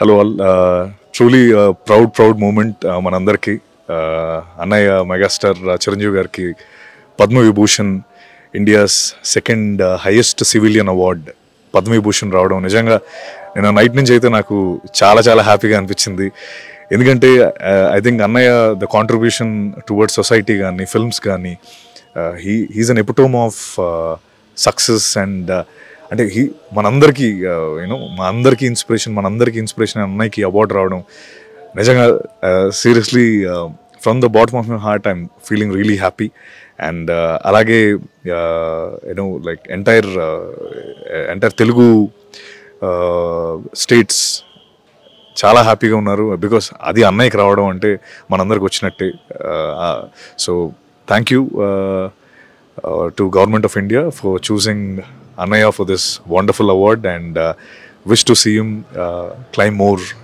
Hello all. Truly proud moment మనందరికీ. అన్నయ్య megastar Chiranjeevi గారికి Padma Vibhushan, India's second highest civilian award Padma Vibhushan రావడం నిజంగా నేను నైట్ నుంచి అయితే నాకు చాలా చాలా హ్యాపీగా అనిపించింది. ఎందుకంటే ఐ థింక్ అన్నయ్య ద కాంట్రిబ్యూషన్ టువర్డ్స్ సొసైటీ కానీ ఫిల్మ్స్ కానీ he's an epitome of success. And అంటే మనందరికీ మా అందరికీ ఇన్స్పిరేషన్ అన్నయ్యకి అవార్డు రావడం నిజంగా seriously from the bottom of my heart I'm feeling really happy. And అలాగే లైక్ ఎంటైర్ తెలుగు స్టేట్స్ చాలా హ్యాపీగా ఉన్నారు. బికాస్ అది అన్నయ్యకి రావడం అంటే మనందరికి వచ్చినట్టే. So thank you to Government of India for choosing Annaya for this wonderful award, and wish to see him climb more